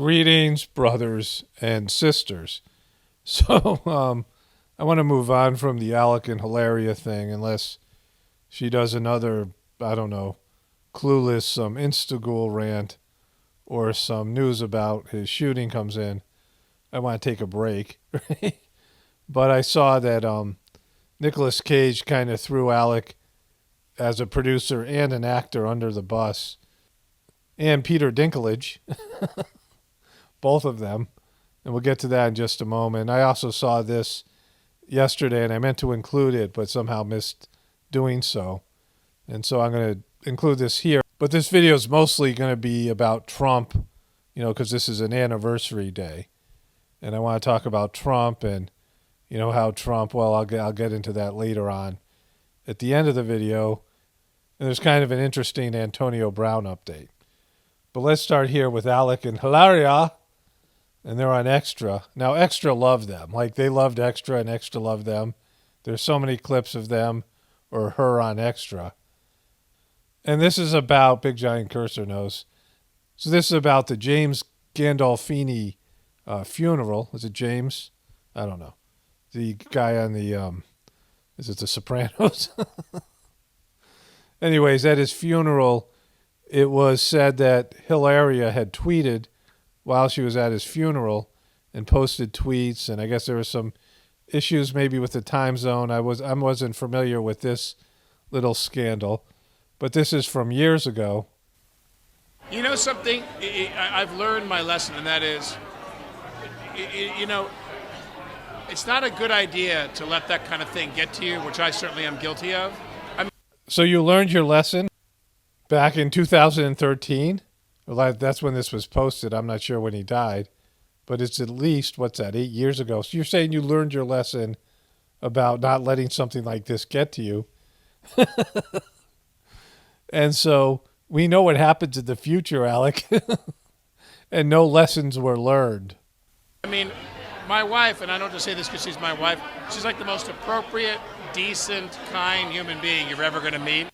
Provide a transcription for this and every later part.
Greetings, brothers and sisters. So, I want to move on from the Alec and Hilaria thing, unless she does another, I don't know, clueless, some Instaghoul rant or some news about his shooting comes in. I want to take a break. But I saw that Nicolas Cage kind of threw Alec as a producer and an actor under the bus. And Peter Dinklage. Both of them. And we'll get to that in just a moment. I also saw this yesterday, and I meant to include it, but somehow missed doing so. And so I'm going to include this here. But this video is mostly going to be about Trump, because this is an anniversary day. And I want to talk about Trump and, how Trump, well, I'll get into that later on at the end of the video. And there's kind of an interesting Antonio Brown update. But let's start here with Alec and Hilaria. And they're on Extra. Now, Extra loved them. Like, they loved Extra, and Extra loved them. There's so many clips of them or her on Extra. And this is about, Big Giant Cursor knows. So this is about the James Gandolfini funeral. Is it James? I don't know. The guy on the, is it The Sopranos? Anyways, at his funeral, it was said that Hilaria had tweeted while she was at his funeral and posted tweets, and I guess there were some issues maybe with the time zone. I wasn't familiar with this little scandal, but this is from years ago. You know something? I've learned my lesson, and that is, it's not a good idea to let that kind of thing get to you, which I certainly am guilty of. So you learned your lesson back in 2013? Well, that's when this was posted. I'm not sure when he died, but it's at least, 8 years ago. So you're saying you learned your lesson about not letting something like this get to you. And so we know what happens in the future, Alec, and no lessons were learned. I mean, my wife, and I don't just say this because she's my wife, she's like the most appropriate, decent, kind human being you're ever going to meet.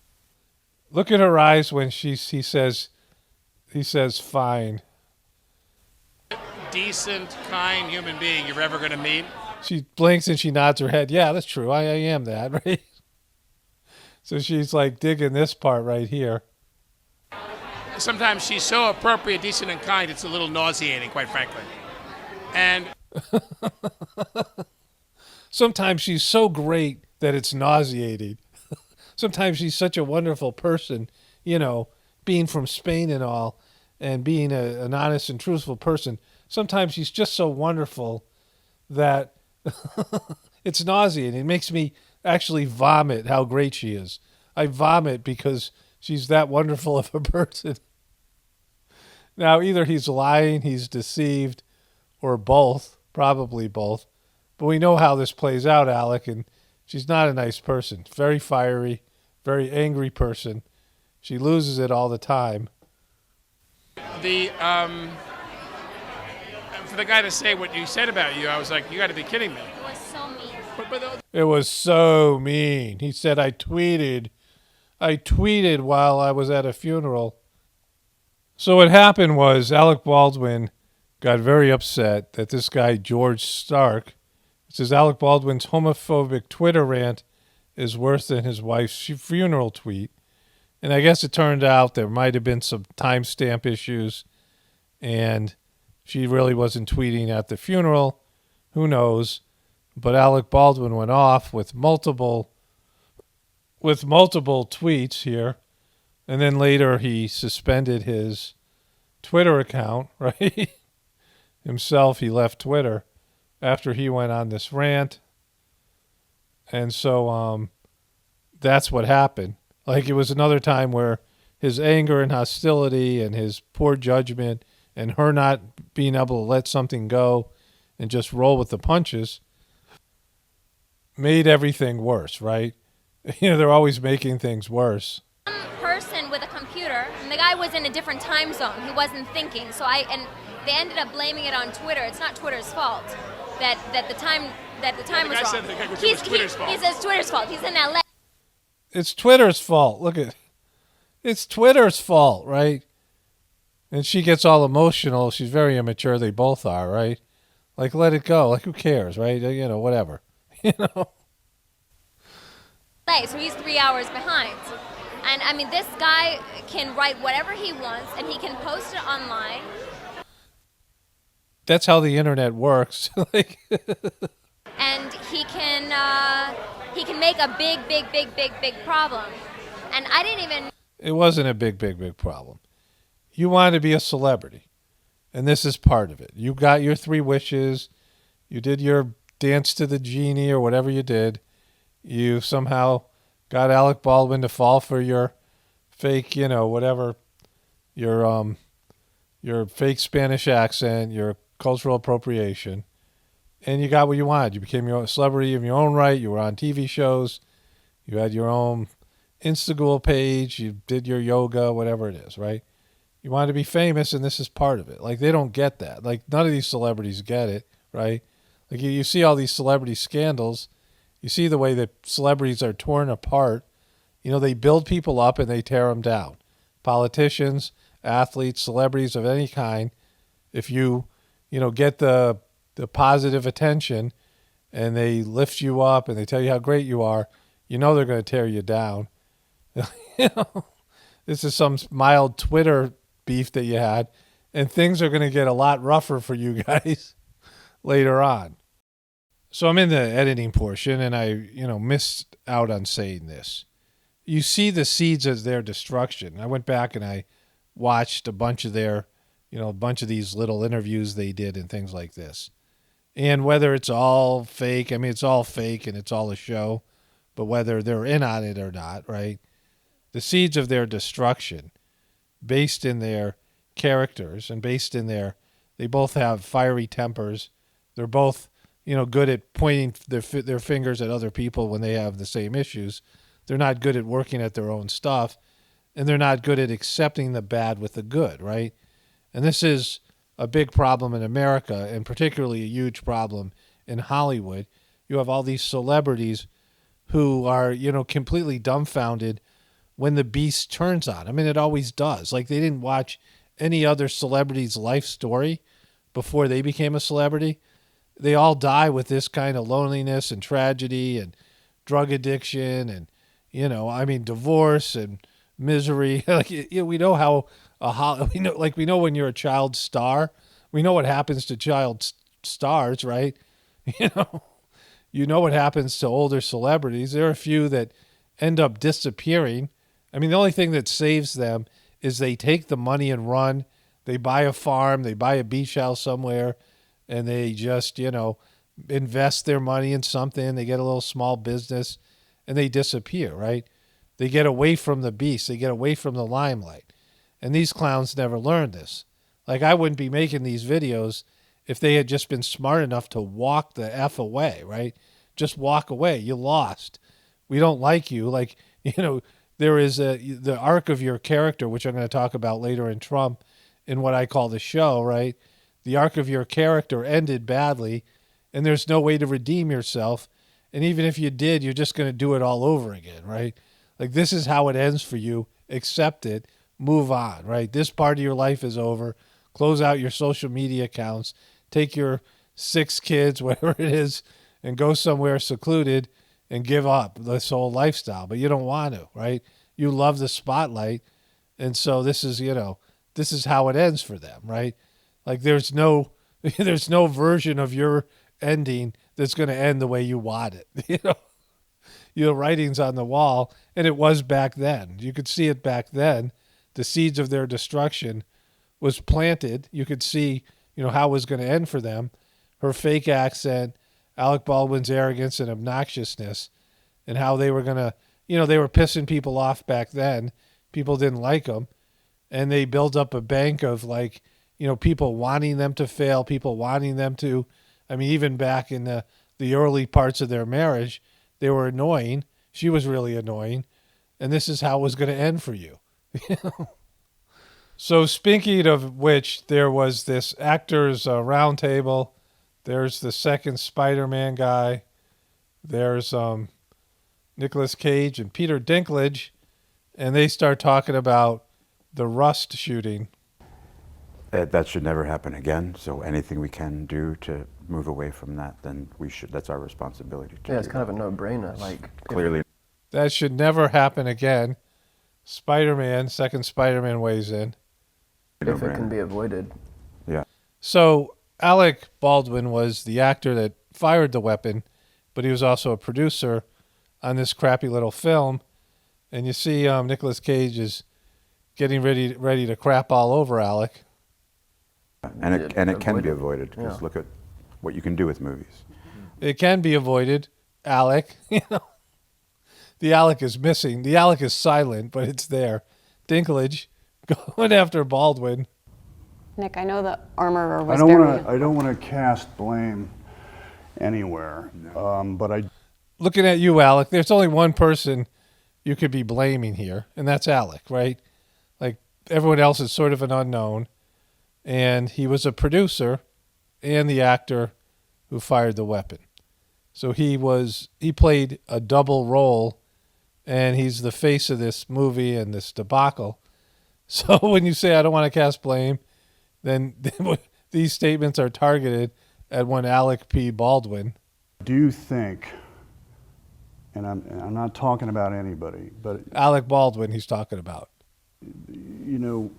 Look at her eyes when he says fine. Decent, kind human being you're ever going to meet. She blinks and she nods her head. Yeah, that's true. I am that, right? So she's like digging this part right here. Sometimes she's so appropriate, decent, and kind, it's a little nauseating, quite frankly. And sometimes she's so great that it's nauseating. Sometimes she's such a wonderful person, being from Spain and all, and being an honest and truthful person. Sometimes she's just so wonderful that it's nauseating. It makes me actually vomit how great she is. I vomit because she's that wonderful of a person. Now, either he's lying, he's deceived, or both, probably both. But we know how this plays out, Alec, and she's not a nice person. Very fiery, very angry person. She loses it all the time. For the guy to say what you said about you, I was like, you got to be kidding me. It was so mean. It was so mean. He said, I tweeted while I was at a funeral. So what happened was Alec Baldwin got very upset that this guy, George Stark, says Alec Baldwin's homophobic Twitter rant is worse than his wife's funeral tweet. And I guess it turned out there might have been some timestamp issues, and she really wasn't tweeting at the funeral. Who knows? But Alec Baldwin went off with multiple tweets here, and then later he suspended his Twitter account, right? Himself, he left Twitter after he went on this rant. And so that's what happened. Like, it was another time where his anger and hostility and his poor judgment and her not being able to let something go and just roll with the punches made everything worse, right? They're always making things worse. Some person with a computer, and the guy was in a different time zone. He wasn't thinking. And they ended up blaming it on Twitter. It's not Twitter's fault that the time was wrong. It's Twitter's fault. He says Twitter's fault. He's in LA. It's Twitter's fault. Look at, it's Twitter's fault, right? And she gets all emotional. She's very immature. They both are, right? Like, let it go. Like, who cares, right? You know, whatever. You know? So he's 3 hours behind. And I mean, this guy can write whatever he wants and he can post it online. That's how the internet works. Like, and he can make a big problem. And I didn't even. it wasn't a big problem. You wanted to be a celebrity, and this is part of it. You got your 3 wishes. You did your dance to the genie or whatever you did. You somehow got Alec Baldwin to fall for your fake, you know, whatever, your fake Spanish accent, your cultural appropriation, and you got what you wanted. You became your own celebrity in your own right. You were on TV shows. You had your own Instagram page. You did your yoga, whatever it is, right? You wanted to be famous, and this is part of it. Like, they don't get that. Like, none of these celebrities get it, right? Like, you see all these celebrity scandals. You see the way that celebrities are torn apart. You know, they build people up and they tear them down. Politicians, athletes, celebrities of any kind, if you get the positive attention and they lift you up and they tell you how great you are, you know they're going to tear you down. You know, this is some mild Twitter beef that you had, and things are going to get a lot rougher for you guys later on. So I'm in the editing portion, and I, missed out on saying this. You see the seeds of their destruction. I went back and I watched a bunch of these little interviews they did and things like this. And whether it's all fake, I mean, it's all fake and it's all a show, but whether they're in on it or not, right? The seeds of their destruction, based in their characters and based in they both have fiery tempers. They're both, good at pointing their fingers at other people when they have the same issues. They're not good at working at their own stuff, and they're not good at accepting the bad with the good, right? And this is a big problem in America, and particularly a huge problem in Hollywood. You have all these celebrities who are, completely dumbfounded when the beast turns on. I mean, it always does. Like, they didn't watch any other celebrity's life story before they became a celebrity. They all die with this kind of loneliness and tragedy and drug addiction and, divorce and misery. Like, we know how we know when you're a child star, we know what happens to child stars, right? You know what happens to older celebrities. There are a few that end up disappearing. I mean, the only thing that saves them is they take the money and run. They buy a farm, they buy a beach house somewhere, and they just, invest their money in something. They get a little small business, and they disappear, right? They get away from the beast. They get away from the limelight. And these clowns never learned this. Like, I wouldn't be making these videos if they had just been smart enough to walk the F away, right? Just walk away. You lost. We don't like you. Like, there is the arc of your character, which I'm going to talk about later in Trump, in what I call the show, right? The arc of your character ended badly, and there's no way to redeem yourself. And even if you did, you're just going to do it all over again, right? Like, this is how it ends for you. Accept it. Move on, right? This part of your life is over. Close out your social media accounts. Take your 6 kids, whatever it is, and go somewhere secluded and give up this whole lifestyle. But you don't want to, right? You love the spotlight. And so this is how it ends for them, right? Like, there's no version of your ending that's going to end the way you want it. Your writing's on the wall, and it was back then. You could see it back then. The seeds of their destruction was planted. You could see, how it was going to end for them. Her fake accent, Alec Baldwin's arrogance and obnoxiousness, and how they were going to, they were pissing people off back then. People didn't like them. And they built up a bank of, like, people wanting them to fail, people wanting them to, even back in the early parts of their marriage, they were annoying. She was really annoying. And this is how it was going to end for you. So, speaking of which, there was this actors roundtable. There's the second Spider-Man guy. There's Nicolas Cage and Peter Dinklage. And they start talking about the Rust shooting. That should never happen again. So anything we can do to move away from that, then we should. That's our responsibility. Yeah, it's kind of a no-brainer. Like Clearly, That should never happen again. Spider-Man, second Spider-Man weighs in. if it can be avoided. yeah. So Alec Baldwin was the actor that fired the weapon, but he was also a producer on this crappy little film. And you see Nicolas Cage is getting ready to crap all over Alec. And it can be avoided. avoided because Yeah. look at what you can do with movies. It can be avoided. Alec, the Alec is missing. The Alec is silent, but it's there. Dinklage going after Baldwin. Nick, I know the armorer was I don't very... want to. I don't want to cast blame anywhere, but I Looking at you, Alec, there's only one person you could be blaming here, and that's Alec, right? Like everyone else is sort of an unknown, and he was a producer and the actor who fired the weapon. So he played a double role, and he's the face of this movie and this debacle. So when you say I don't want to cast blame, then these statements are targeted at one Alec P. Baldwin. do think, and I'm not talking about anybody, but Alec Baldwin he's talking about. you know,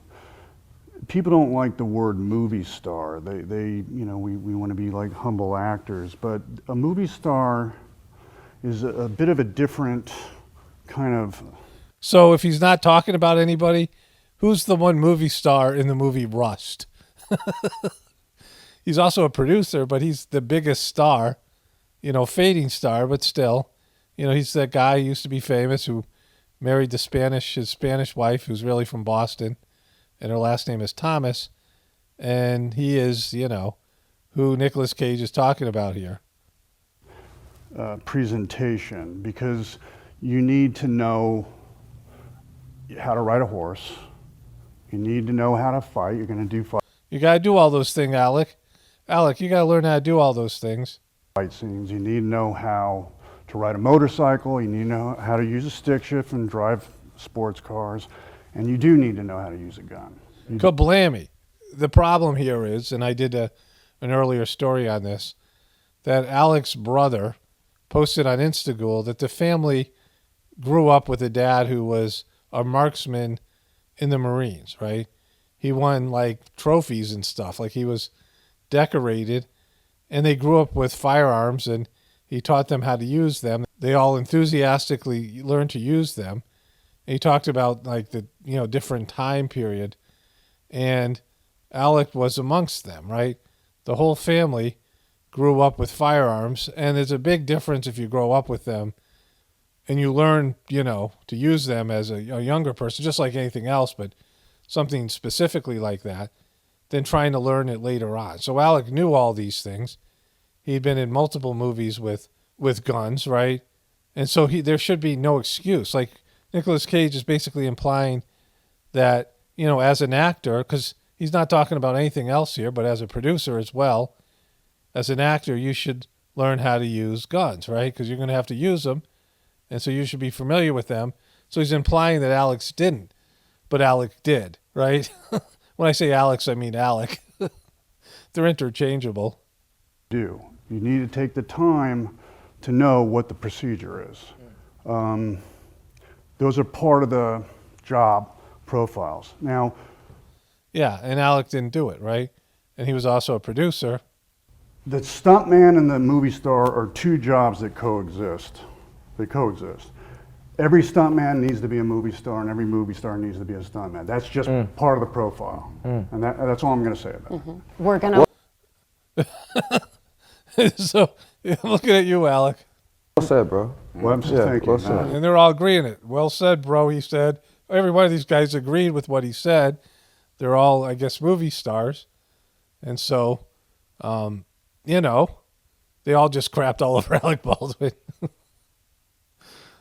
people don't like the word movie star. They we want to be like humble actors, but a movie star is a bit of a different kind of. So if he's not talking about anybody, who's the one movie star in the movie Rust? He's also a producer, but he's the biggest star, fading star, but still, he's that guy who used to be famous who married his Spanish wife, who's really from Boston, and her last name is Thomas, and he is, who Nicolas Cage is talking about here. Presentation, because you need to know how to ride a horse. You need to know how to fight. You're going to do You got to do all those things, Alec. Alec, you got to learn how to do all those things. fight scenes. You need to know how to ride a motorcycle. You need to know how to use a stick shift and drive sports cars. And you do need to know how to use a gun. Kablammy. The problem here is, and I did an earlier story on this, that Alec's brother posted on Instagram that the family grew up with a dad who was a marksman in the Marines, right? He won like trophies and stuff. Like he was decorated, and they grew up with firearms, and he taught them how to use them. They all enthusiastically learned to use them. And he talked about like the different time period, and Alec was amongst them, right? The whole family grew up with firearms, and there's a big difference if you grow up with them and you learn, to use them as a younger person, just like anything else, but something specifically like that, than trying to learn it later on. So Alec knew all these things. He'd been in multiple movies with guns, right? And so there should be no excuse. Like Nicolas Cage is basically implying that, as an actor, because he's not talking about anything else here, but as a producer as well, as an actor, you should learn how to use guns, right? Because you're going to have to use them, and so you should be familiar with them. So he's implying that Alex didn't, but Alec did, right? When I say Alex, I mean Alec. They're interchangeable. You need to take the time to know what the procedure is. Those are part of the job profiles. Now, Yeah, and Alec didn't do it, right? And he was also a producer. the stuntman and the movie star are two jobs that coexist. They coexist. Every stuntman needs to be a movie star, and every movie star needs to be a stuntman. That's just part of the profile, and that's all I'm going to say about it. We're going to... So looking at you, Alec. Well said, bro. Well, I'm just thinking. well said. And they're all agreeing it. Well said, bro, he said. Every one of these guys agreed with what he said. They're all, I guess, movie stars. And so, they all just crapped all over Alec Baldwin.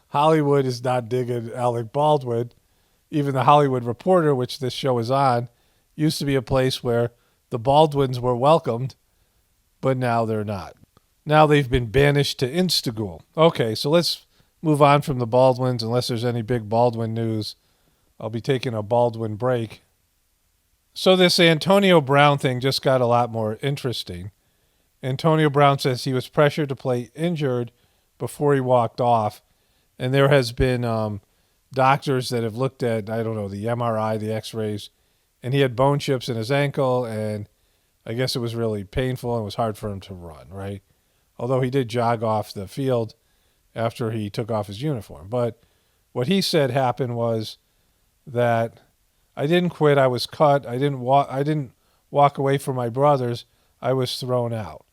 Hollywood is not digging Alec Baldwin. Even the Hollywood Reporter, which this show is on, used to be a place where the Baldwins were welcomed, but now they're not. Now they've been banished to Instagram. Okay, so let's move on from the Baldwins, unless there's any big Baldwin news. I'll be taking a Baldwin break. So this Antonio Brown thing just got a lot more interesting. Antonio Brown says he was pressured to play injured before he walked off. And there has been doctors that have looked at, I don't know, the MRI, the x-rays, and he had bone chips in his ankle, and I guess it was really painful and it was hard for him to run, right? Although he did jog off the field after he took off his uniform. But what he said happened was that I didn't quit, I was cut, I didn't walk away from my brothers, I was thrown out.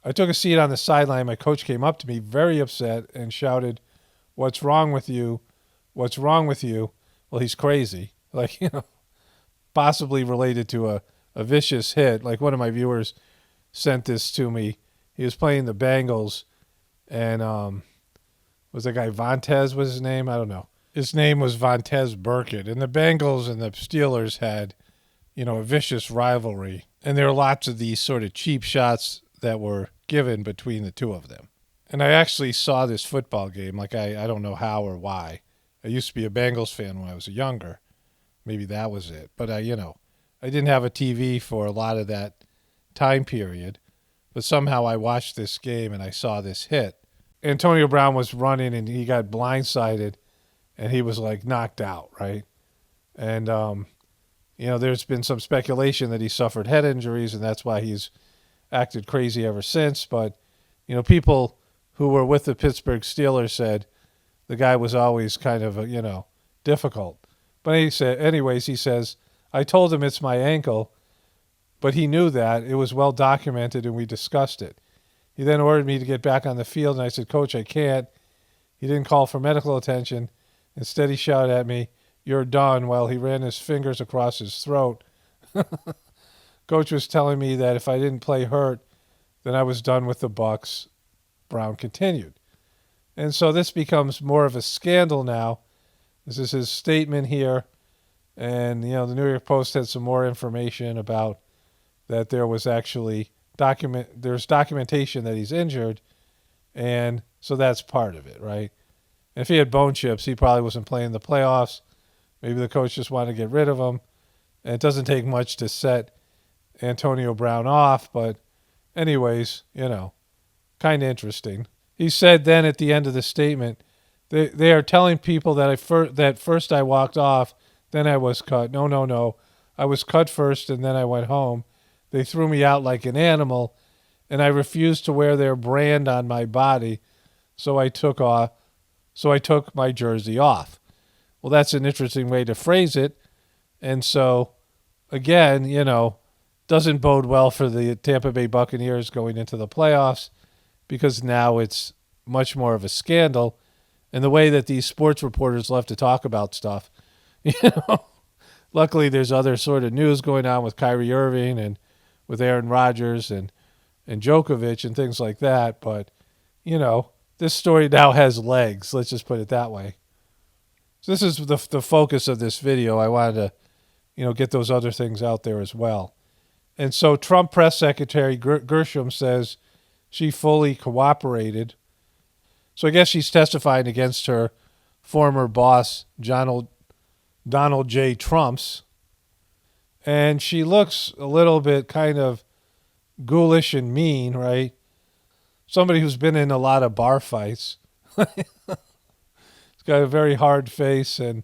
I took a seat on the sideline. My coach came up to me very upset and shouted, "What's wrong with you? What's wrong with you?" Well, he's crazy. Like, possibly related to a vicious hit. Like one of my viewers sent this to me. He was playing the Bengals, and was the guy Vontez was his name? I don't know. His name was Vontez Burkett. And the Bengals and the Steelers had, a vicious rivalry. And there are lots of these sort of cheap shots that were given between the two of them. And I actually saw this football game. Like, I don't know how or why. I used to be a Bengals fan when I was younger. Maybe that was it. But I didn't have a TV for a lot of that time period. But somehow I watched this game and I saw this hit. Antonio Brown was running and he got blindsided and he was like knocked out, right? And, there's been some speculation that he suffered head injuries and that's why he's acted crazy ever since. But, people who were with the Pittsburgh Steelers said the guy was always kind of, difficult. But he says, I told him it's my ankle, but he knew that. It was well documented and we discussed it. He then ordered me to get back on the field, and I said, "Coach, I can't." He didn't call for medical attention. Instead, he shouted at me, "You're done," while he ran his fingers across his throat. Coach was telling me that if I didn't play hurt, then I was done with the Bucs. Brown continued. And so this becomes more of a scandal now. This is his statement here. And, the New York Post had some more information about that there was actually there's documentation that he's injured. And so that's part of it, right? And if he had bone chips, he probably wasn't playing the playoffs. Maybe the coach just wanted to get rid of him. And it doesn't take much to set Antonio Brown off. But anyways, kind of interesting. He said then at the end of the statement, they are telling people that first I walked off, then I was cut. No. I was cut first and then I went home. They threw me out like an animal and I refused to wear their brand on my body. So I took my jersey off. Well, that's an interesting way to phrase it. And so again, doesn't bode well for the Tampa Bay Buccaneers going into the playoffs because now it's much more of a scandal. And the way that these sports reporters love to talk about stuff, luckily there's other sort of news going on with Kyrie Irving and with Aaron Rodgers and Djokovic and things like that. But, this story now has legs. Let's just put it that way. So this is the focus of this video. I wanted to, get those other things out there as well. And so Trump press secretary Gershom says she fully cooperated. So I guess she's testifying against her former boss, Donald J. Trump's. And she looks a little bit kind of ghoulish and mean, right? Somebody who's been in a lot of bar fights. She's got a very hard face, and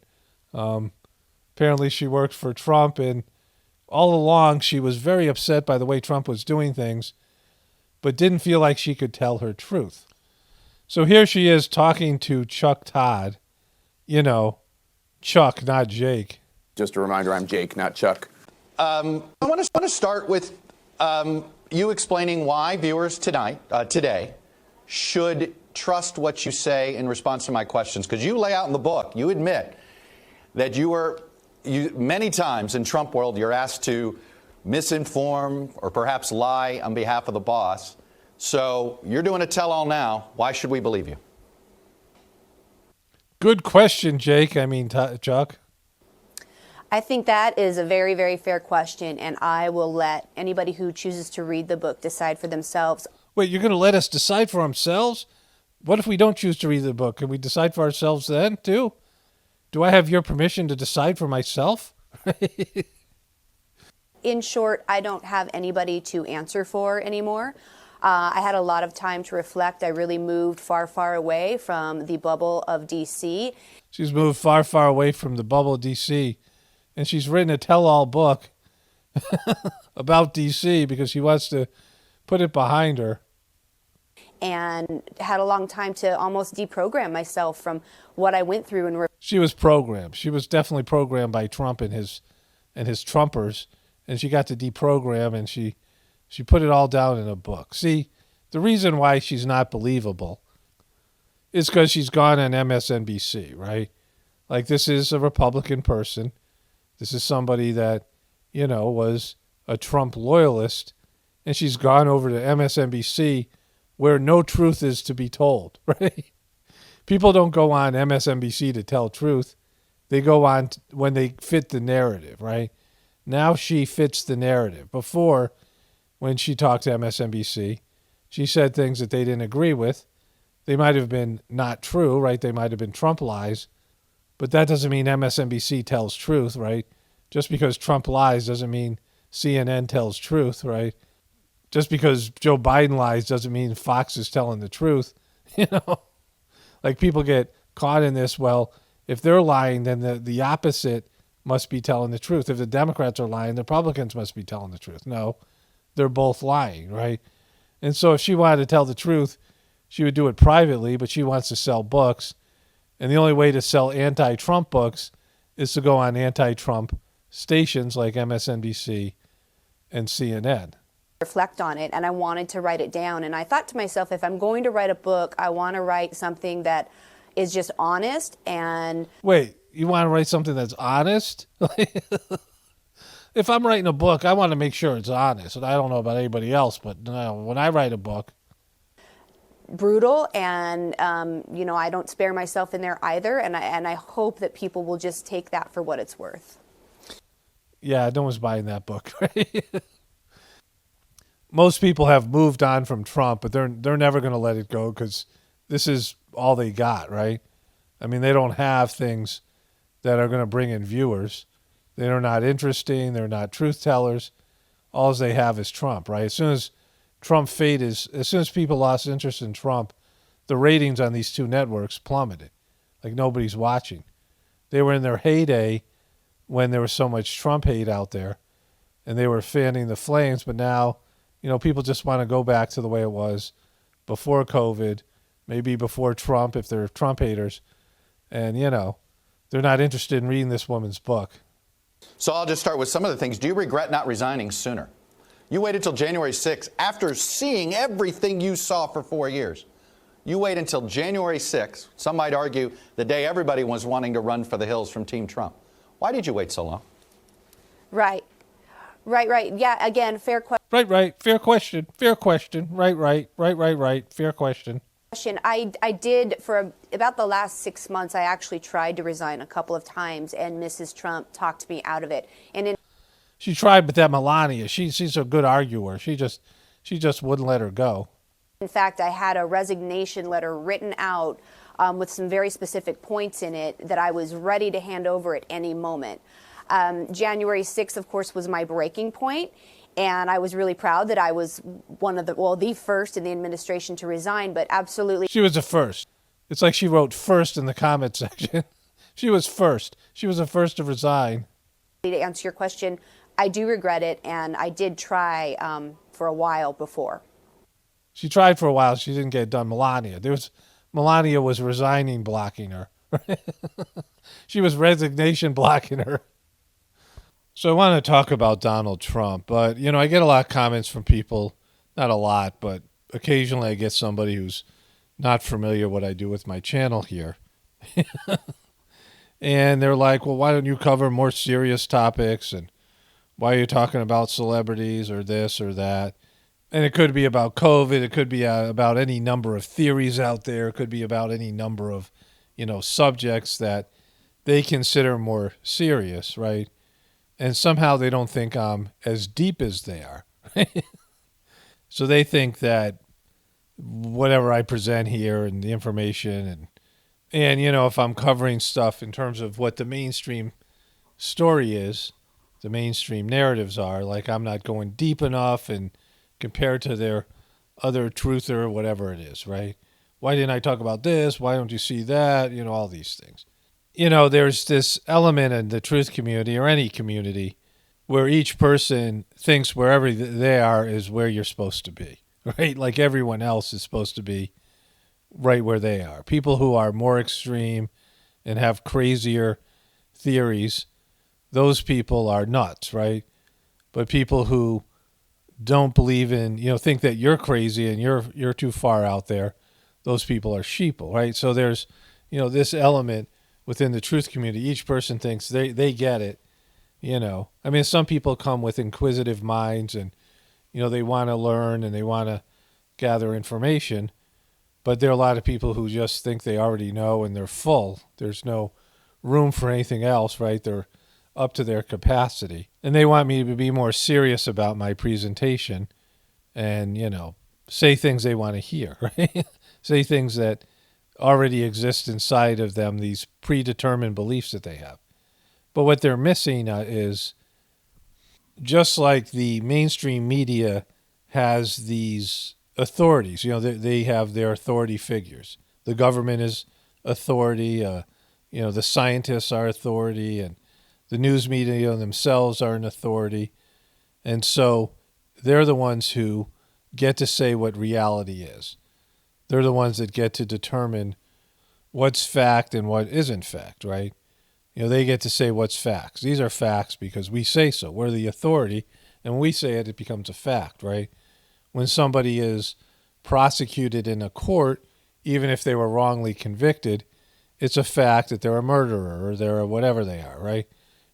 apparently she worked for Trump. And all along, she was very upset by the way Trump was doing things, but didn't feel like she could tell her truth. So here she is talking to Chuck Todd. Chuck, not Jake. Just a reminder, I'm Jake, not Chuck. I want to start with you explaining why viewers today should trust what you say in response to my questions. Because you lay out in the book, you admit that you many times in Trump world, you're asked to misinform or perhaps lie on behalf of the boss. So you're doing a tell-all now. Why should we believe you? Good question, Jake. Chuck. I think that is a very, very fair question, and I will let anybody who chooses to read the book decide for themselves. Wait, you're going to let us decide for ourselves? What if we don't choose to read the book? Can we decide for ourselves then, too? Do I have your permission to decide for myself? In short, I don't have anybody to answer for anymore. I had a lot of time to reflect. I really moved far, far away from the bubble of DC. She's moved far, far away from the bubble of DC, and she's written a tell-all book about DC because she wants to put it behind her. And had a long time to almost deprogram myself from what I went through. And she was programmed. She was definitely programmed by Trump and his Trumpers, and she got to deprogram, and she put it all down in a book. See, the reason why she's not believable is because she's gone on MSNBC, right? Like, this is a Republican person. This is somebody that, was a Trump loyalist, and she's gone over to MSNBC where no truth is to be told, right? People don't go on MSNBC to tell truth. They go on when they fit the narrative, right? Now she fits the narrative. Before, when she talked to MSNBC, she said things that they didn't agree with. They might have been not true, right? They might have been Trump lies, but that doesn't mean MSNBC tells truth, right? Just because Trump lies doesn't mean CNN tells truth, right? Just because Joe Biden lies doesn't mean Fox is telling the truth, Like, people get caught in this, well, if they're lying, then the opposite must be telling the truth. If the Democrats are lying, the Republicans must be telling the truth. No, they're both lying, right? And so if she wanted to tell the truth, she would do it privately, but she wants to sell books. And the only way to sell anti-Trump books is to go on anti-Trump stations like MSNBC and CNN. Reflect on it, and I wanted to write it down. And I thought to myself, if I'm going to write a book, I want to write something that is just honest. And wait, you want to write something that's honest? If I'm writing a book, I want to make sure it's honest. And I don't know about anybody else, but when I write a book, brutal, and I don't spare myself in there either. And I hope that people will just take that for what it's worth. Yeah, no one's buying that book, right? Most people have moved on from Trump, but they're never going to let it go because this is all they got, right? I mean, they don't have things that are going to bring in viewers. They're not interesting. They're not truth tellers. All they have is Trump, right? As soon as as soon as people lost interest in Trump, the ratings on these two networks plummeted. Like, nobody's watching. They were in their heyday when there was so much Trump hate out there, and they were fanning the flames, but now, people just want to go back to the way it was before COVID, maybe before Trump if they're Trump haters. And, they're not interested in reading this woman's book. So I'll just start with some of the things. Do you regret not resigning sooner? You waited till January 6th after seeing everything you saw for 4 years. You wait until January 6th. Some might argue the day everybody was wanting to run for the hills from Team Trump. Why did you wait so long? Right. Yeah, again, fair question. Right. Fair question. Fair question. Right. Fair question. I did, for about the last 6 months, I actually tried to resign a couple of times, and Mrs. Trump talked me out of it. And she tried, but that Melania, she's a good arguer. She just wouldn't let her go. In fact, I had a resignation letter written out with some very specific points in it that I was ready to hand over at any moment. January 6th, of course, was my breaking point, and I was really proud that I was the first in the administration to resign, but absolutely. She was the first. It's like she wrote first in the comment section. She was first. She was the first to resign. To answer your question, I do regret it, and I did try for a while before. She tried for a while. She didn't get it done. Melania was resigning blocking her. She was resignation blocking her. So I want to talk about Donald Trump, but, I get a lot of comments from people, not a lot, but occasionally I get somebody who's not familiar what I do with my channel here. And they're like, well, why don't you cover more serious topics? And why are you talking about celebrities or this or that? And it could be about COVID. It could be about any number of theories out there. It could be about any number of, subjects that they consider more serious, right? And somehow they don't think I'm as deep as they are. So they think that whatever I present here and the information and if I'm covering stuff in terms of what the mainstream story is, the mainstream narratives are. Like I'm not going deep enough and compared to their other truther or whatever it is, right? Why didn't I talk about this? Why don't you see that? You know, all these things. You know, there's this element in the truth community or any community where each person thinks wherever they are is where you're supposed to be, right? Like everyone else is supposed to be right where they are. People who are more extreme and have crazier theories, those people are nuts, right? But people who don't believe in, think that you're crazy and you're too far out there, those people are sheeple, right? So there's, this element within the truth community. Each person thinks they get it, I mean, some people come with inquisitive minds and, they want to learn and they want to gather information. But there are a lot of people who just think they already know and they're full. There's no room for anything else, right? They're up to their capacity. And they want me to be more serious about my presentation and, say things they want to hear, right? Say things that already exist inside of them, these predetermined beliefs that they have. But what they're missing is just like the mainstream media has these authorities, they have their authority figures. The government is authority, the scientists are authority, and the news media themselves are an authority. And so they're the ones who get to say what reality is. They're the ones that get to determine what's fact and what isn't fact, right? They get to say what's facts. These are facts because we say so. We're the authority, and when we say it, it becomes a fact, right? When somebody is prosecuted in a court, even if they were wrongly convicted, it's a fact that they're a murderer or they're whatever they are, right?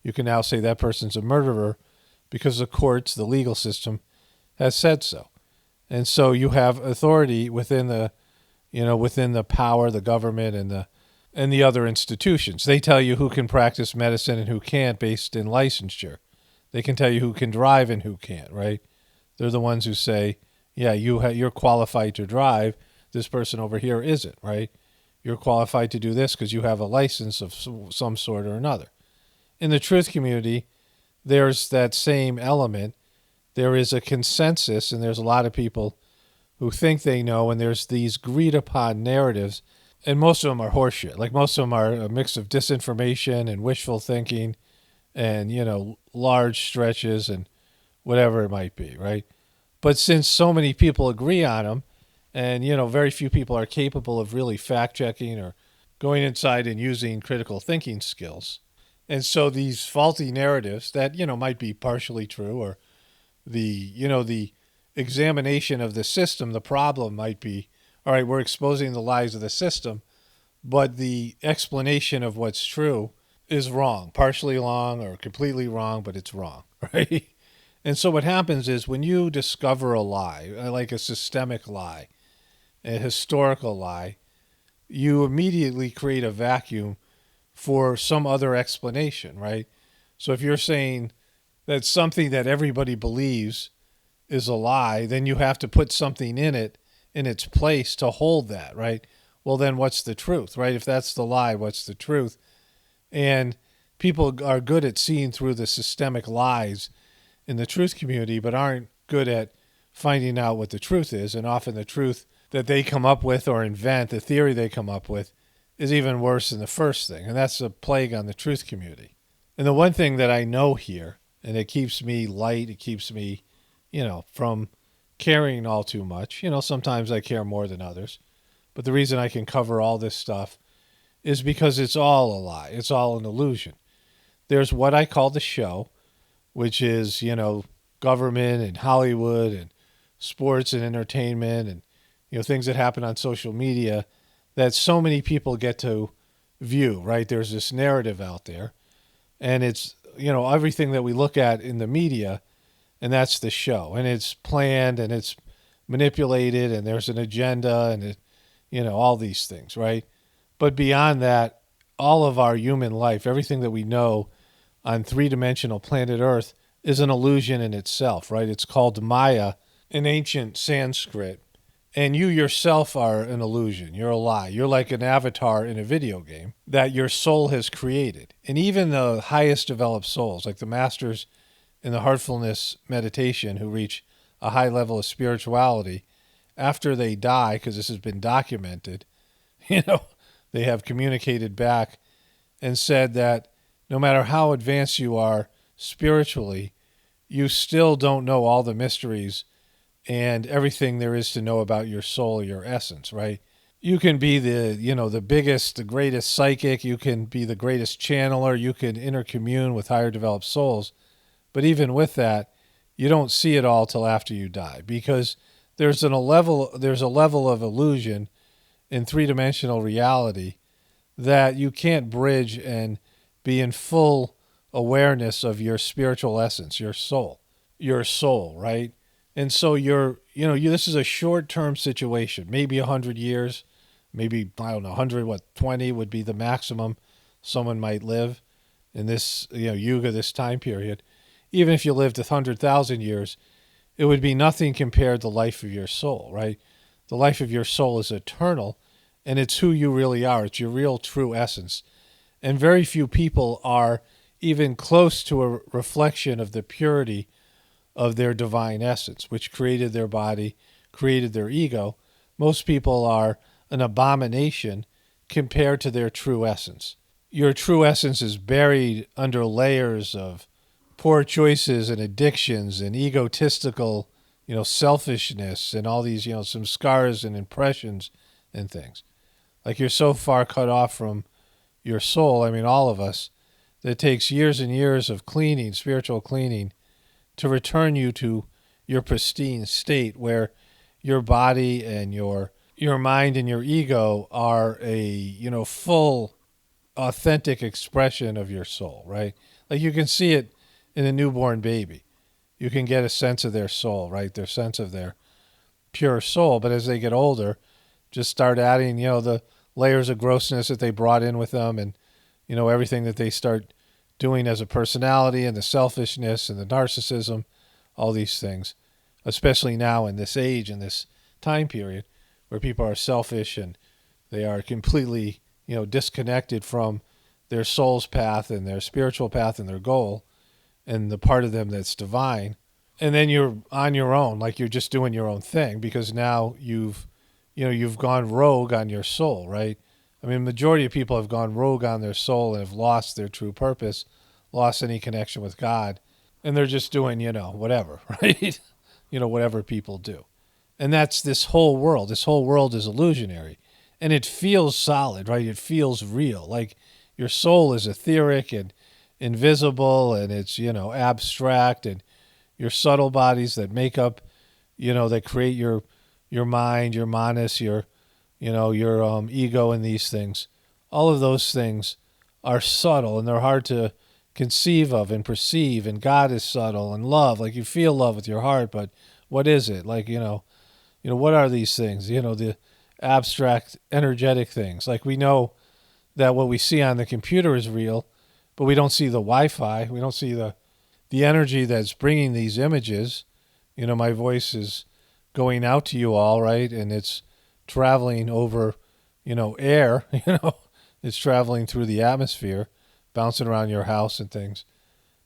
You can now say that person's a murderer because the courts, the legal system, has said so. And so you have authority within the, within the power, the government, and the other institutions. They tell you who can practice medicine and who can't based in licensure. They can tell you who can drive and who can't, right? They're the ones who say, yeah, you're qualified to drive. This person over here isn't, right? You're qualified to do this because you have a license of some sort or another. In the truth community, there's that same element. There is a consensus, and there's a lot of people who think they know, and there's these agreed-upon narratives, and most of them are horseshit. Like most of them are a mix of disinformation and wishful thinking and, large stretches and whatever it might be, right? But since so many people agree on them and, very few people are capable of really fact-checking or going inside and using critical thinking skills. And so these faulty narratives that, might be partially true or the examination of the system, the problem might be, all right, we're exposing the lies of the system, but the explanation of what's true is wrong, partially wrong or completely wrong, but it's wrong, right? And so what happens is when you discover a lie, like a systemic lie, a historical lie, you immediately create a vacuum for some other explanation, right? So if you're saying that something that everybody believes is a lie, then you have to put something in it, in its place to hold that, right? Well, then what's the truth, right? If that's the lie, what's the truth? And people are good at seeing through the systemic lies in the truth community, but aren't good at finding out what the truth is. And often the truth that they come up with or invent, the theory they come up with, is even worse than the first thing. And that's a plague on the truth community. And the one thing that I know here, and it keeps me light, it keeps me, from caring all too much. Sometimes I care more than others. But the reason I can cover all this stuff is because it's all a lie. It's all an illusion. There's what I call the show, which is, government and Hollywood and sports and entertainment and, things that happen on social media that so many people get to view, right? There's this narrative out there. And it's, everything that we look at in the media, and that's the show. And it's planned and it's manipulated and there's an agenda and, all these things, right? But beyond that, all of our human life, everything that we know on three-dimensional planet Earth is an illusion in itself, right? It's called Maya in ancient Sanskrit. And you yourself are an illusion. You're a lie. You're like an avatar in a video game that your soul has created. And even the highest developed souls, like the masters in the heartfulness meditation who reach a high level of spirituality, after they die, because this has been documented, they have communicated back and said that no matter how advanced you are spiritually, you still don't know all the mysteries and everything there is to know about your soul, your essence, right? You can be the biggest, the greatest psychic, you can be the greatest channeler, you can intercommune with higher developed souls, but even with that, you don't see it all till after you die, because there's a level of illusion in three-dimensional reality that you can't bridge and be in full awareness of your spiritual essence, your soul, right? And so this is a short-term situation, maybe 100 years, maybe, I don't know, 120 would be the maximum someone might live in this, yuga, this time period. Even if you lived 100,000 years, it would be nothing compared to the life of your soul, right? The life of your soul is eternal, and it's who you really are. It's your real, true essence. And very few people are even close to a reflection of the purity of their divine essence, which created their body, created their ego. Most people are an abomination compared to their true essence. Your true essence is buried under layers of poor choices and addictions and egotistical, selfishness and all these, some scars and impressions and things. Like, you're so far cut off from your soul, all of us, that it takes years and years of cleaning, spiritual cleaning, to return you to your pristine state where your body and your mind and your ego are a, full, authentic expression of your soul, right? Like, you can see it in a newborn baby. You can get a sense of their soul, right? Their sense of their pure soul. But as they get older, just start adding, the layers of grossness that they brought in with them, and, everything that they start doing as a personality, and the selfishness and the narcissism, all these things, especially now in this age, in this time period, where people are selfish and they are completely, disconnected from their soul's path and their spiritual path and their goal and the part of them that's divine. And then you're on your own, like you're just doing your own thing, because now you've gone rogue on your soul, right? The majority of people have gone rogue on their soul and have lost their true purpose, lost any connection with God, and they're just doing, whatever, right? Whatever people do. And that's this whole world. This whole world is illusionary. And it feels solid, right? It feels real. Like, your soul is etheric and invisible, and it's, abstract, and your subtle bodies that make up, that create your mind, your manas, your ego, and these things. All of those things are subtle, and they're hard to conceive of and perceive. And God is subtle, and love, like, you feel love with your heart, but what is it? Like, what are these things? The abstract, energetic things. Like, we know that what we see on the computer is real, but we don't see the Wi-Fi. We don't see the energy that's bringing these images. My voice is going out to you all, right? And it's traveling over, air, it's traveling through the atmosphere, bouncing around your house and things.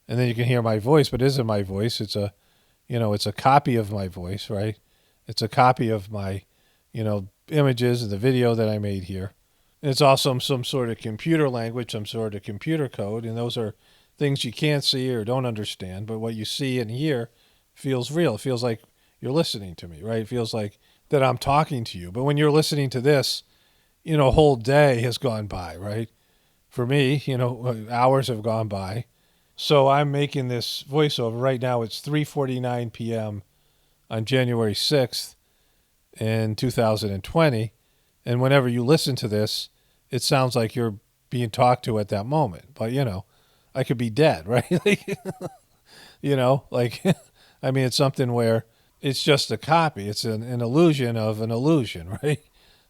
And then you can hear my voice, but it isn't my voice. It's a, it's a copy of my voice, right? It's a copy of my, images and the video that I made here. And it's also some sort of computer language, some sort of computer code. And those are things you can't see or don't understand, but what you see and hear feels real. It feels like you're listening to me, right? It feels like that I'm talking to you. But when you're listening to this, a whole day has gone by, right? For me, hours have gone by. So I'm making this voiceover right now. It's 3:49 p.m. on January 6th in 2020. And whenever you listen to this, it sounds like you're being talked to at that moment. But, I could be dead, right? It's something where it's just a copy. It's an illusion of an illusion, right?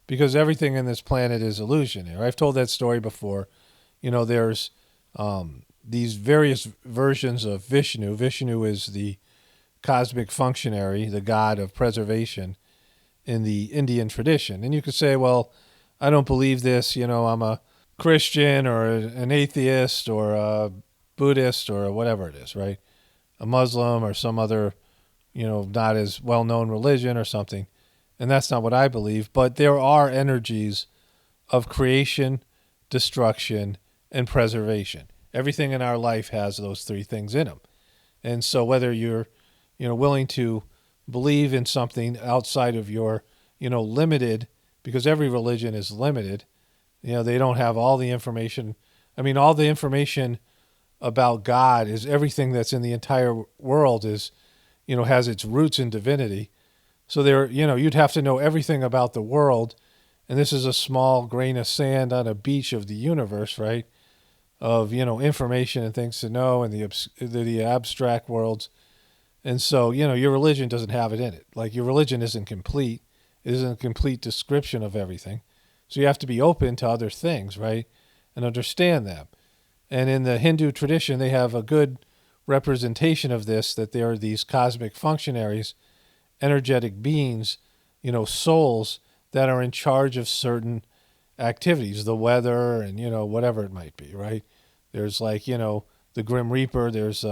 Because everything in this planet is illusionary. I've told that story before. There's these various versions of Vishnu. Vishnu is the cosmic functionary, the god of preservation in the Indian tradition. And you could say, well, I don't believe this. I'm a Christian or an atheist or a Buddhist or whatever it is, right? a Muslim or some other, not as well-known religion or something. And that's not what I believe. But there are energies of creation, destruction, and preservation. Everything in our life has those three things in them. And so whether you're, willing to believe in something outside of your, limited, because every religion is limited, they don't have all the information. I mean, all the information about God is everything that's in the entire world is, has its roots in divinity. So there, you'd have to know everything about the world. And this is a small grain of sand on a beach of the universe, right? Of, information and things to know and the abstract worlds. And so, your religion doesn't have it in it. Like, your religion isn't complete. It isn't a complete description of everything. So you have to be open to other things, right? And understand them. And in the Hindu tradition, they have a good representation of this, that there are these cosmic functionaries, energetic beings, souls that are in charge of certain activities, the weather and, whatever it might be, right? There's like, the Grim Reaper, there's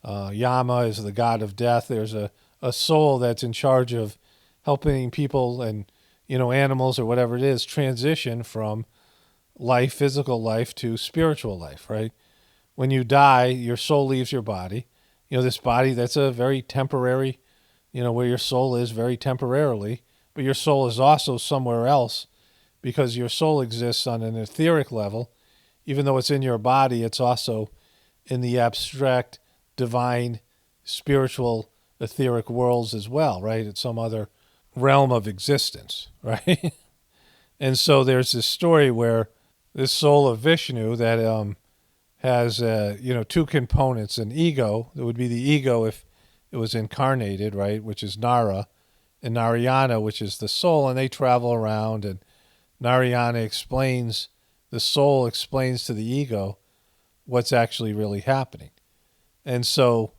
Yama is the god of death. There's a soul that's in charge of helping people and, animals or whatever it is transition from life, physical life, to spiritual life, right? When you die, your soul leaves your body. This body, that's a very temporary, where your soul is very temporarily, but your soul is also somewhere else, because your soul exists on an etheric level. Even though it's in your body, it's also in the abstract, divine, spiritual, etheric worlds as well, right? It's some other realm of existence, right? And so there's this story where this soul of Vishnu that has, two components, an ego, that would be the ego if it was incarnated, right, which is Nara, and Narayana, which is the soul, and they travel around, and Narayana explains, the soul explains to the ego what's actually really happening. And so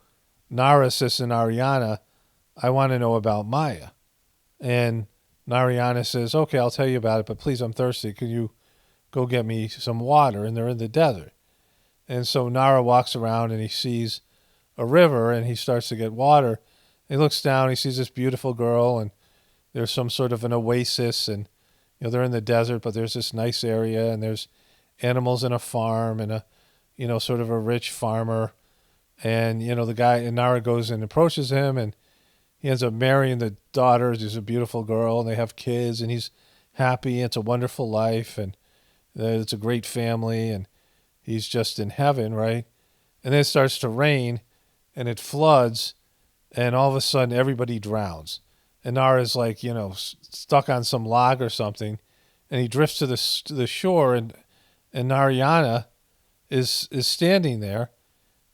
Nara says to Narayana, I want to know about Maya. And Narayana says, okay, I'll tell you about it, but please, I'm thirsty. Can you go get me some water? And they're in the desert. And so Nara walks around and he sees a river and he starts to get water. He looks down, he sees this beautiful girl, and there's some sort of an oasis, and they're in the desert, but there's this nice area, and there's animals in a farm, and a sort of a rich farmer, and the guy, and Nara goes and approaches him, and he ends up marrying the daughter. She's a beautiful girl, and they have kids, and he's happy. It's a wonderful life, and it's a great family, and he's just in heaven, right? And then it starts to rain, and it floods, and all of a sudden everybody drowns. And Nara's like, stuck on some log or something, and he drifts to the shore, and Narayana is standing there,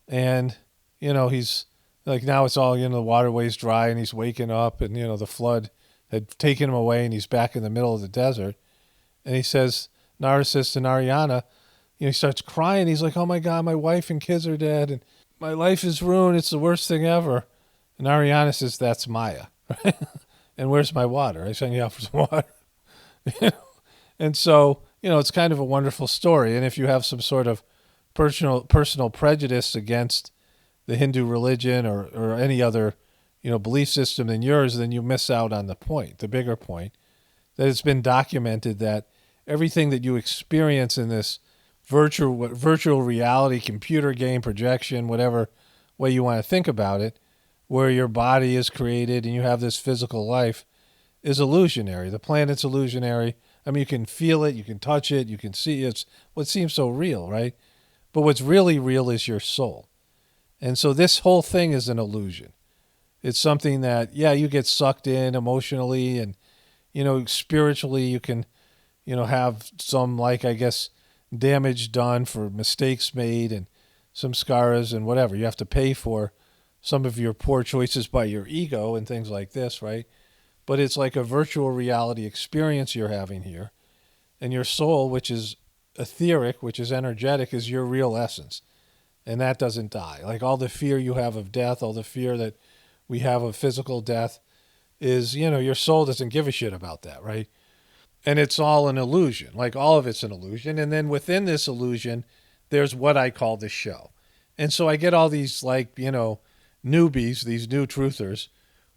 and he's like, now it's all, the waterway's dry, and he's waking up, and the flood had taken him away, and he's back in the middle of the desert. And Nara says to Narayana, he starts crying. He's like, oh my God, my wife and kids are dead, and my life is ruined. It's the worst thing ever. And Narayana says, that's Maya. And where's my water? I sent you out for some water. And so, it's kind of a wonderful story. And if you have some sort of personal prejudice against the Hindu religion or any other, belief system than yours, then you miss out on the point, the bigger point, that it's been documented that everything that you experience in this virtual reality, computer game, projection, whatever way you want to think about it, where your body is created and you have this physical life, is illusionary. The planet's illusionary. I mean, you can feel it, you can touch it, you can see it. It's what seems so real, right? But what's really real is your soul. And so this whole thing is an illusion. It's something that, you get sucked in emotionally and, spiritually you can, have some, damage done for mistakes made and some scars and whatever. You have to pay for some of your poor choices by your ego and things like this, right? But it's like a virtual reality experience you're having here. And your soul, which is etheric, which is energetic, is your real essence. And that doesn't die. Like all the fear you have of death, all the fear that we have of physical death is, your soul doesn't give a shit about that, right? And it's all an illusion. Like all of it's an illusion. And then within this illusion, there's what I call the show. And so I get all these newbies, these new truthers,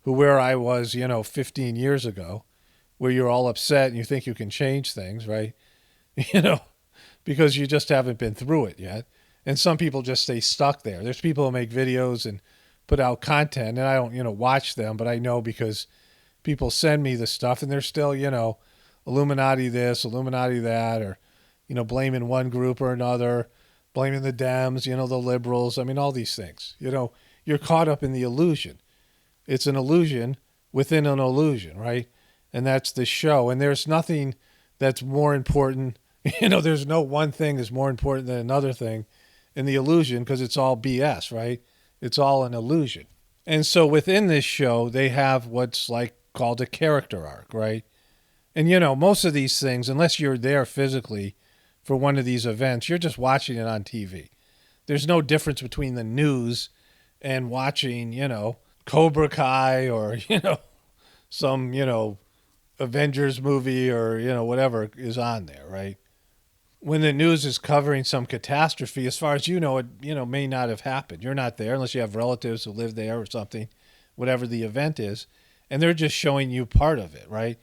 who where I was, 15 years ago, where you're all upset and you think you can change things, right? You know, because you just haven't been through it yet. And some people just stay stuck there. There's people who make videos and put out content, and I don't, watch them, but I know because people send me the stuff, and they're still, Illuminati this, Illuminati that, or, blaming one group or another, blaming the Dems, the liberals. I mean, all these things. You're caught up in the illusion. It's an illusion within an illusion, right? And that's the show. And there's nothing that's more important. There's no one thing that's more important than another thing in the illusion, because it's all BS, right? It's all an illusion. And so within this show, they have what's called a character arc, right? And, most of these things, unless you're there physically for one of these events, you're just watching it on TV. There's no difference between the news and watching, Cobra Kai or, some, Avengers movie or, whatever is on there, right? When the news is covering some catastrophe, as far as it, may not have happened. You're not there unless you have relatives who live there or something, whatever the event is. And they're just showing you part of it, right?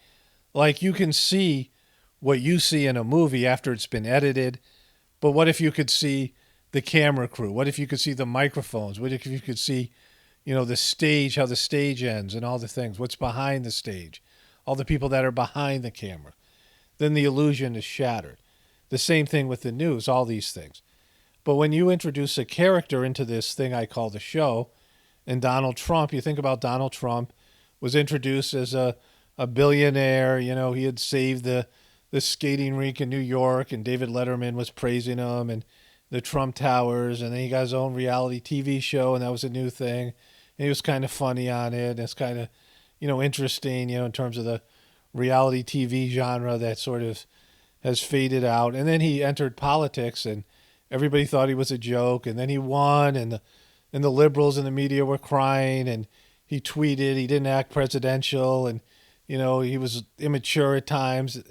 Like you can see what you see in a movie after it's been edited. But what if you could see the camera crew? What if you could see the microphones? What if you could see, the stage, how the stage ends and all the things, what's behind the stage, all the people that are behind the camera? Then the illusion is shattered. The same thing with the news, all these things. But when you introduce a character into this thing I call the show, and Donald Trump, you think about Donald Trump was introduced as a billionaire. He had saved the skating rink in New York, and David Letterman was praising him, and the Trump Towers, and then he got his own reality TV show, and that was a new thing. And he was kind of funny on it, and it's kind of, interesting, in terms of the reality TV genre that sort of has faded out. And then he entered politics, and everybody thought he was a joke, and then he won, and the liberals and the media were crying, and he tweeted he didn't act presidential, and he was immature at times.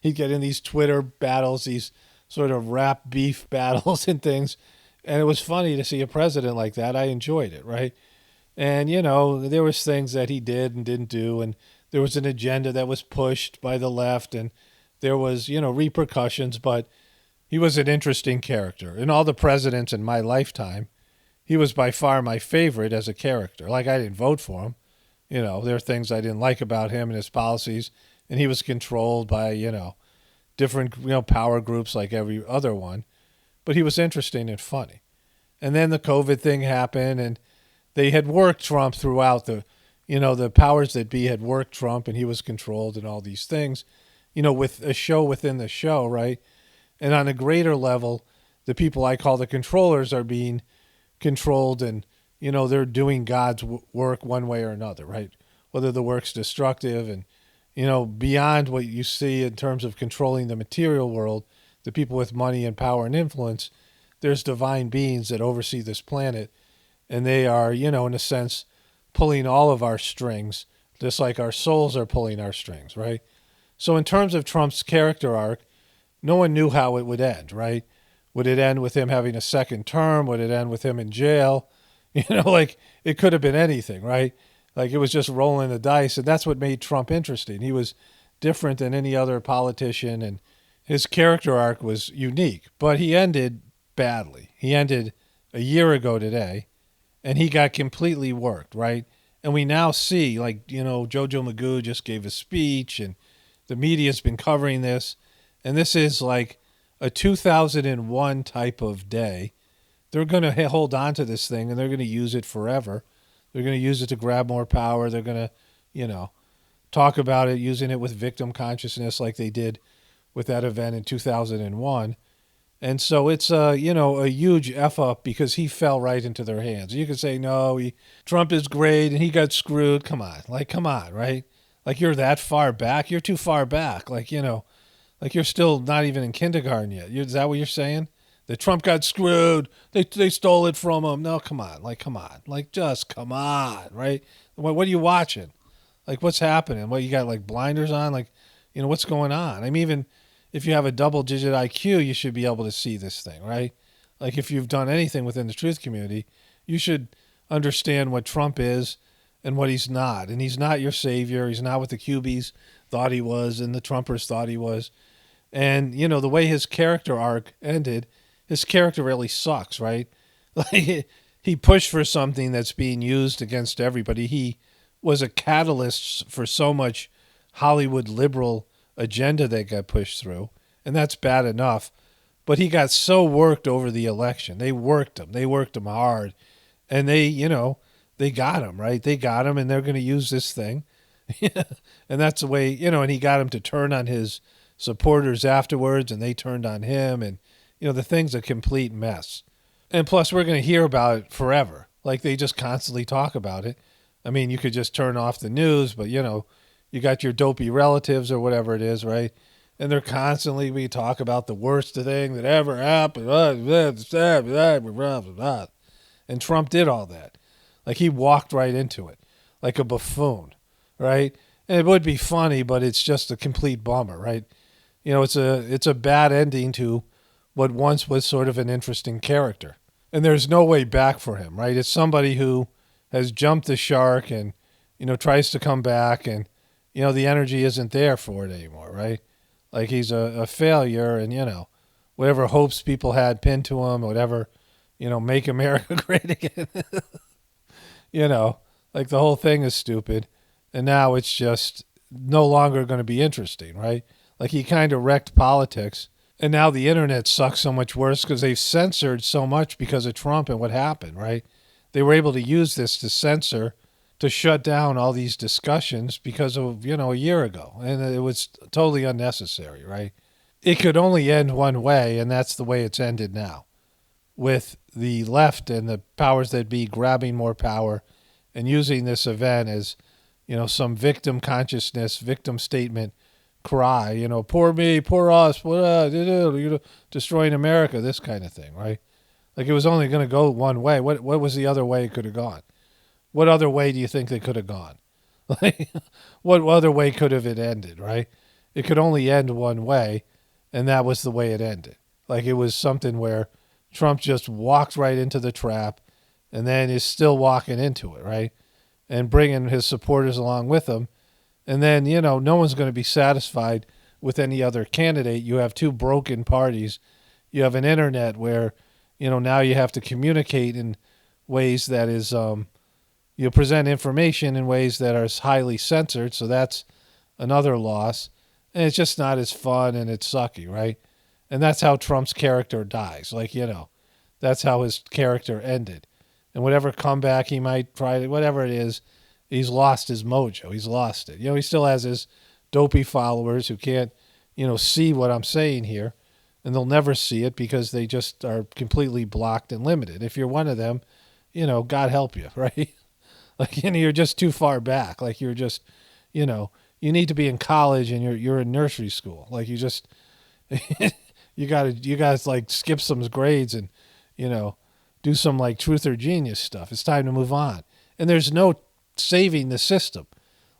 He'd get in these Twitter battles, these sort of rap beef battles and things, and it was funny to see a president like that. I enjoyed it, right? And there was things that he did and didn't do, and there was an agenda that was pushed by the left, and there was, repercussions, but he was an interesting character. In all the presidents in my lifetime, he was by far my favorite as a character. I didn't vote for him. There are things I didn't like about him and his policies, and he was controlled by, different, power groups like every other one. But he was interesting and funny. And then the COVID thing happened, and they had worked Trump throughout the powers that be had worked Trump, and he was controlled and all these things. With a show within the show, right? And on a greater level, the people I call the controllers are being controlled, and, they're doing God's work one way or another, right? Whether the work's destructive and, beyond what you see in terms of controlling the material world, the people with money and power and influence, there's divine beings that oversee this planet, and they are, in a sense, pulling all of our strings, just like our souls are pulling our strings, right? So in terms of Trump's character arc, no one knew how it would end, right? Would it end with him having a second term? Would it end with him in jail? It could have been anything, right? It was just rolling the dice, and that's what made Trump interesting. He was different than any other politician, and his character arc was unique, but he ended badly. He ended a year ago today, and he got completely worked, right? And we now see, Jojo Magoo just gave a speech, and the media's been covering this, and this is like a 2001 type of day. They're going to hold on to this thing, and they're going to use it forever. They're going to use it to grab more power. They're going to, talk about it, using it with victim consciousness like they did with that event in 2001. And so it's a huge F up because he fell right into their hands. You could say, no, Trump is great and he got screwed. Come on, right? You're that far back. You're too far back. You're still not even in kindergarten yet. Is that what you're saying? That Trump got screwed. They stole it from him. No, come on. Just come on, right? What are you watching? What's happening? What, you got blinders on? What's going on? I mean, even if you have a double-digit IQ, you should be able to see this thing, right? If you've done anything within the truth community, you should understand what Trump is and what he's not. And he's not your savior. He's not what the Cubies thought he was and the Trumpers thought he was. And, you know, the way his character arc ended, his character really sucks, right? Like, he pushed for something that's being used against everybody. He was a catalyst for so much Hollywood liberal agenda that got pushed through, and that's bad enough. But he got so worked over the election. They worked him. They worked him hard. And they, you know, they got him, right? They got him, and they're going to use this thing. And that's the way, you know, and he got him to turn on his supporters afterwards, and they turned on him. And, you know, the thing's a complete mess. And plus, we're going to hear about it forever. Like, they just constantly talk about it. I mean, you could just turn off the news, but, you know, you got your dopey relatives or whatever it is, right? And they're constantly, we talk about the worst thing that ever happened. And Trump did all that. Like, he walked right into it, like a buffoon, right? And it would be funny, but it's just a complete bummer, right? You know, it's a bad ending to what once was sort of an interesting character. And there's no way back for him, right? It's somebody who has jumped the shark and, you know, tries to come back, and, you know, the energy isn't there for it anymore, right? Like, he's a failure, and, you know, whatever hopes people had pinned to him, whatever, you know, make America great again. You know, like, the whole thing is stupid. And now it's just no longer going to be interesting, right? Like, he kind of wrecked politics. And now the internet sucks so much worse because they've censored so much because of Trump and what happened, right? They were able to use this to censor, to shut down all these discussions because of, you know, a year ago. And it was totally unnecessary, right? It could only end one way, and that's the way it's ended now, with the left and the powers that be grabbing more power and using this event as, you know, some victim consciousness, victim statement cry, you know, poor me, poor us, you're destroying America, this kind of thing, right? Like, it was only going to go one way. What was the other way it could have gone? What other way do you think they could have gone? Like, what other way could have it ended, right? It could only end one way, and that was the way it ended. Like, it was something where Trump just walked right into the trap and then is still walking into it, right? And bringing his supporters along with him. And then, you know, no one's going to be satisfied with any other candidate. You have two broken parties. You have an internet where, you know, now you have to communicate in ways that is, you present information in ways that are highly censored. So that's another loss. And it's just not as fun, and it's sucky, right? And that's how Trump's character dies. Like, you know, that's how his character ended. And whatever comeback he might try, whatever it is, he's lost his mojo. He's lost it. You know, he still has his dopey followers who can't, you know, see what I'm saying here. And they'll never see it because they just are completely blocked and limited. If you're one of them, you know, God help you, right? Like, you know, you're just too far back. Like, you're just, you know, you need to be in college and you're in nursery school. Like, you just, you guys like skip some grades and, you know, do some like truth or genius stuff. It's time to move on. And there's no saving the system.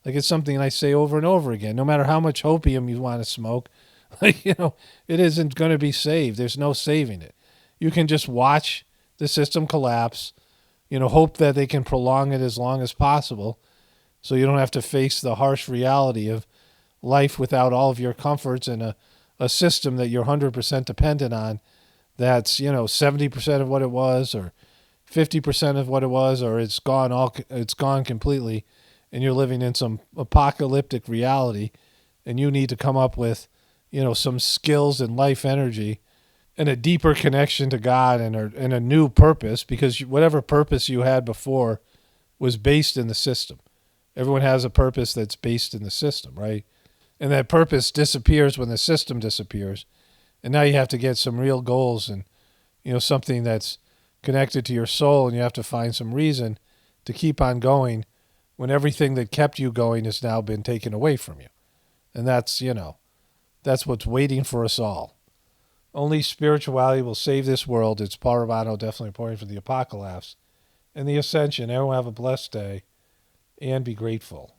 Like, it's something I say over and over again. No matter how much opium you want to smoke, like, you know, it isn't going to be saved. There's no saving it. You can just watch the system collapse, you know, hope that they can prolong it as long as possible so you don't have to face the harsh reality of life without all of your comforts and a system that you're 100% dependent on that's, you know, 70% of what it was or 50% of what it was, or it's gone completely, and you're living in some apocalyptic reality, and you need to come up with, you know, some skills and life energy and a deeper connection to God and a new purpose, because whatever purpose you had before was based in the system. Everyone has a purpose that's based in the system, right? And that purpose disappears when the system disappears. And now you have to get some real goals and, you know, something that's connected to your soul, and you have to find some reason to keep on going when everything that kept you going has now been taken away from you. And that's, you know, that's what's waiting for us all. Only spirituality will save this world. It's Paul Romano, definitely reporting for the Apocalypse and the Ascension. Everyone have a blessed day and be grateful.